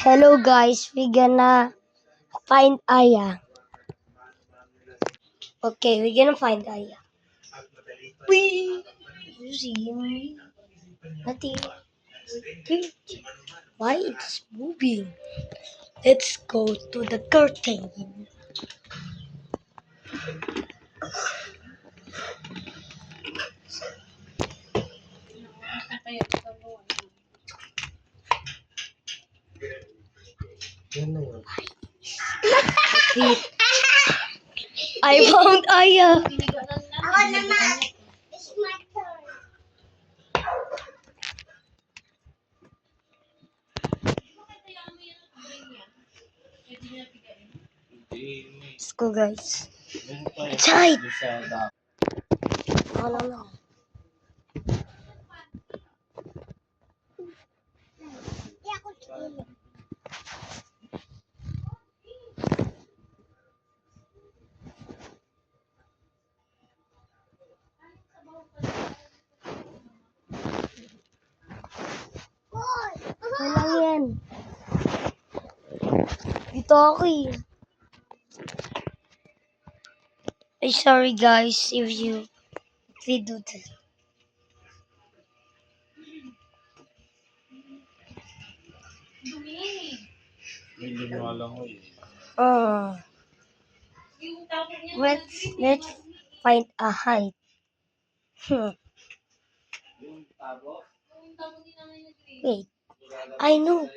Hello guys, we gonna find Aya. Okay, we gonna find Aya. Wee! You see me? Nothing. Why it's moving? Let's go to the curtain. Wait, I found Aya. Ako naman. It's my turn. Let's go guys. Inside. No. Hindi ako tulog. Hoy! Wala yan. Dito ako eh. I'm sorry guys if you do that. Uh, let's find a height. Wait, I know.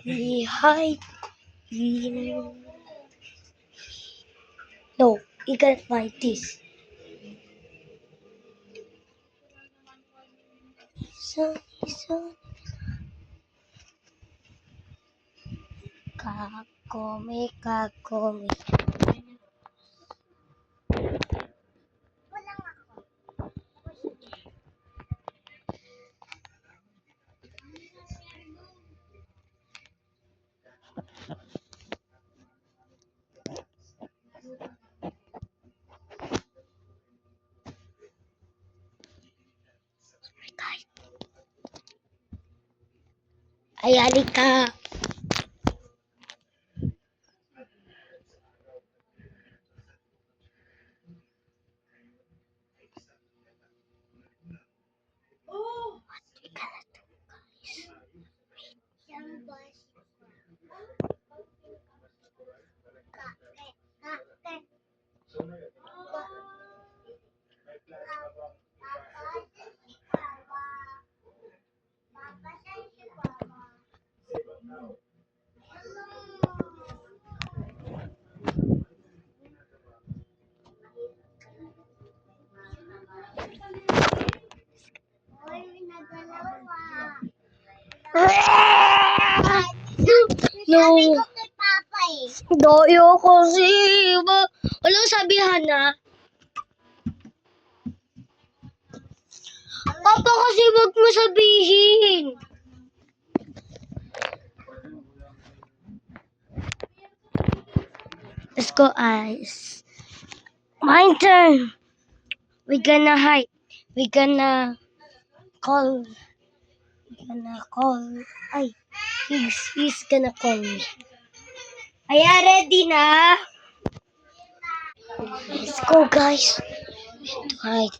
The height. No, you can find this. So, kakome. Walang ako. Ay, alika. Yung boss. Kake. Hoy, nagalawa. No. Sabi ko kay Papa eh. Doyo kasi. Wala sabihan na. Papa kasi wag mo sabihin. Let's go, eyes. My turn. We gonna hide. We gonna call. Ay, he's gonna call me. Aya, ready na? Let's go, guys. Hide.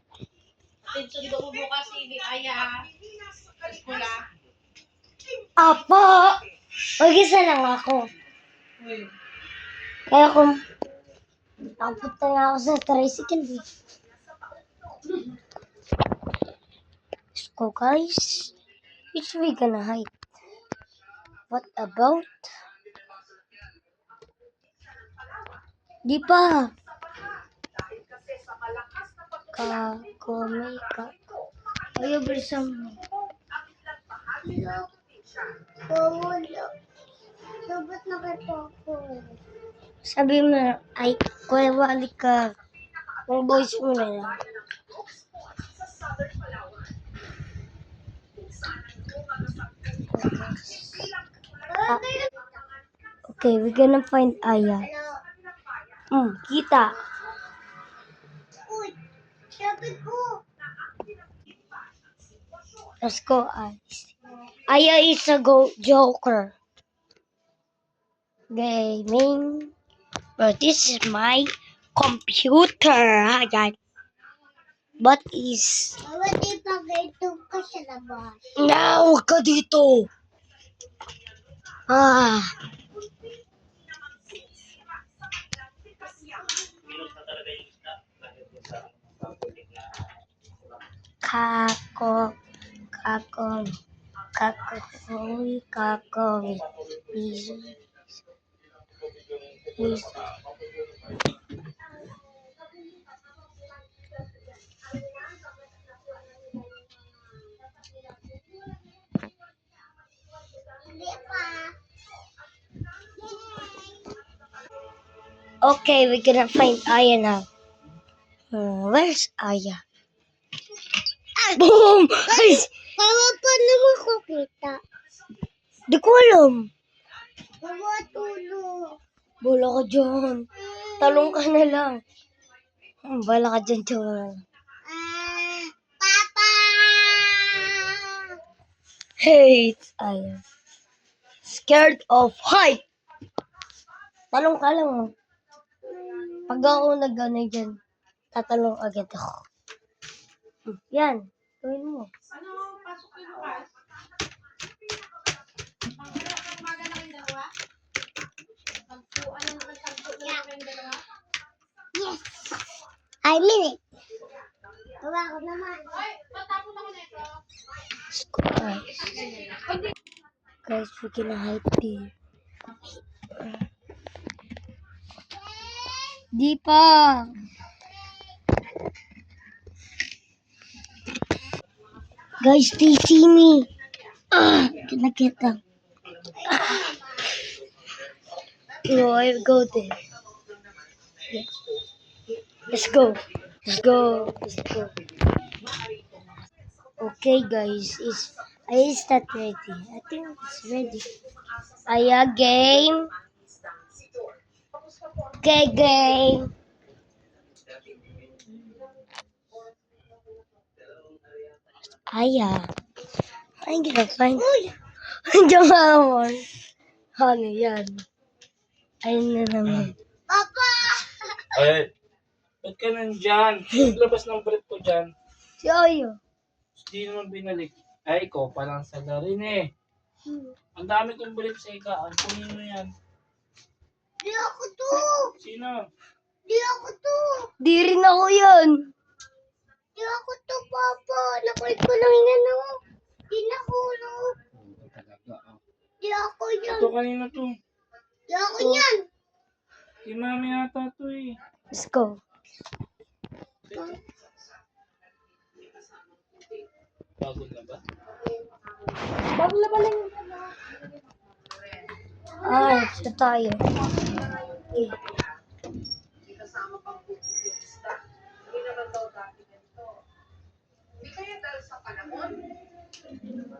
Sundo mo bukas si Aya sa eskwela. Apo! Mag-isa lang ako. Kaya kung napunta nga ako sa tricycle, eh. Let's go, guys. Which we gonna hide? What about? Di pa. Ayaw, bilisan mo. Wala. Sabat na kay Papa eh. Sabi mo, ay, kuya, balik ka. Yung voice mo na lang. Okay, we're gonna find Aya. Kita. Uy, sabi ko. Let's go, Ice. Aya is a joker. Gaming. But this is my computer. Ayan. But is... Pwede pa ganito ka sa labas. Now, huwag ka dito. Ah. Kako. Kakong. Kakoy. Kakong. Please. Please. Hindi pa. Okay, we're gonna find Aya now. Where's Aya? Boom! Ay! Kaya pa naman ko kita. Di ko alam. Kaya tulog. Bola ka dyan. Talong ka na lang. Bala ka dyan, Joel. Papa! Hey, it's Aya. Scared of height. Talong ka lang. Oh. Pag ako nag-ano dyan, tatalong agad ako. Yan. Gawin mo. Ano, pasok kayo bukas? Umaga na kayong dalawa? Ano, nagtagpo na kayong dalawa? Yes! I mean it. Gawa ko naman. Ay, patapon ako nito. Guys, we're gonna hide there. Di pa. Guys, they see me. Gonna get them. No, I'll go there. Yeah. Let's go. Let's go. Let's go. Okay, guys. Is that ready? I think it's ready. Aya, game. Okay, game. Aya. I'm gonna find... Diyan nga mo. Ano yan? Ayun na naman. Papa! Ay, ba't ka nandyan? Naglabas ng brief ko dyan. Si Ayo. Hindi naman binalik. Ay, ikaw pa lang sa larin eh. Ang dami kong brief sa ikaan. Kunin mo yan. Di ako to! Sino? Di ako to! Di rin ako yan. Di ako to, Papa! Nakulit ko lang yan ako. Di nahulog. Talaga. Di ako yan. Ito kanina to. Di ako yan. Si mami yata to eh. Let's go. Bago na ba? Bago na ba lang? Ah, ito tayo. Okay.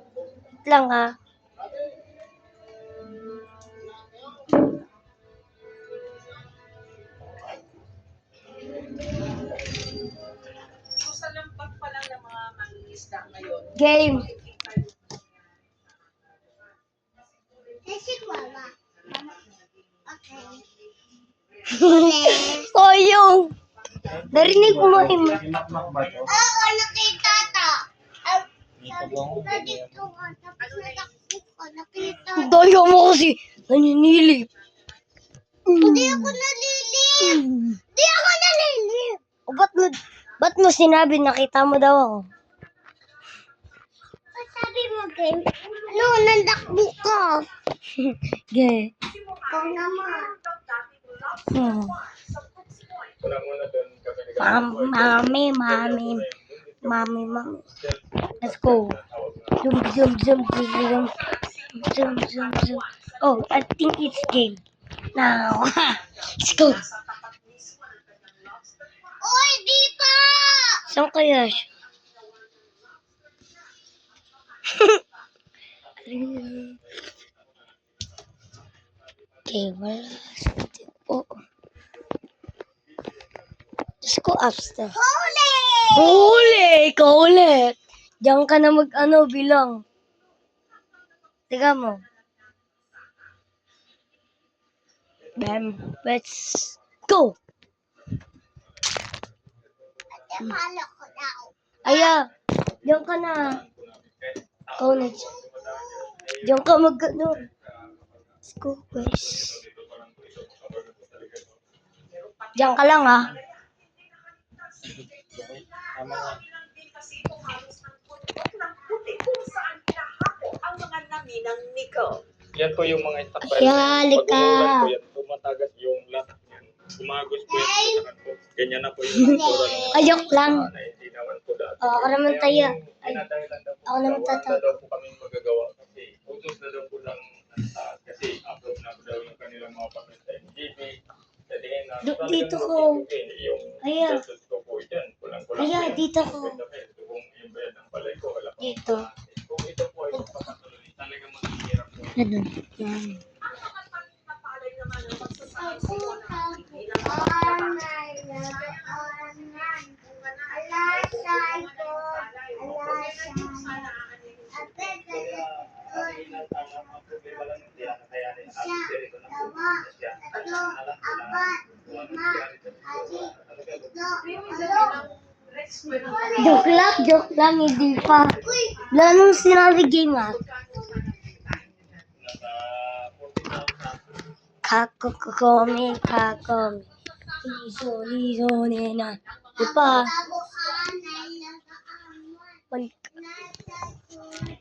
Wait lang ah. So, sa lampak pa lang ng mga mangingisda ngayon. Game. Kasi Mama. Okay. Sayang. Narinig ko mo him. Imakmak ba to? Oo, nakita to. Dito ba? Dito nga. Tapos natakbo ko. Nakita. Daya mo kasi. Naninilip. Hindi ako nalilip. Hindi ako nalilip. O, ba't mo sinabi nakita mo daw ako? Sabi mo, game. Ano, nandakbo ka. Game. Ikaw naman. Hmm. Mami. Let's go. Zoom. Oh, I think it's game. Now. Let's go. Oy, di pa! Saan kaya siya? Okay, wala. Oh. Just go upstairs. Huli! Huli! Ikaw ulit! Diyan ka na bilang. Tiga mo. Bam. Let's go. Ate, palo ko daw. Aya, diyan ka na. Ikaw na dyan. Diyan ka mag-ano. Let's go, guys. Diyan ka lang, ha. Tama nga. Yan po yung mga stop Ay, halika. Pag umulan po yan, tumatagas yung lahat. Gumagos po yan sa kanto. Ganyan na po yung itsura ng Ayok lang. na hindi naman po dati. Ako naman tayo. Ay, Dinadahilan daw po. ako naman Wala tatawa. daw po kami magagawa kasi utos na daw po lang kasi upload na po daw yung kanilang mga papel sa NGB. Sabihin na Dito ko. yung Aya. utos ko po dyan. Kulang-kulang Aya, po yan. dito ko. Kung yung bayad ng balay ko, wala pa. Dito. Kung ito po ay magpapatuloy, talaga maghihirap po. Ganun. Yan. Joke lang, hindi pa. Wala nung sinabi game, ha. Kakokomi. Liso, nena. Di pa. Tabuan ay nasa aman. Balik. Nasa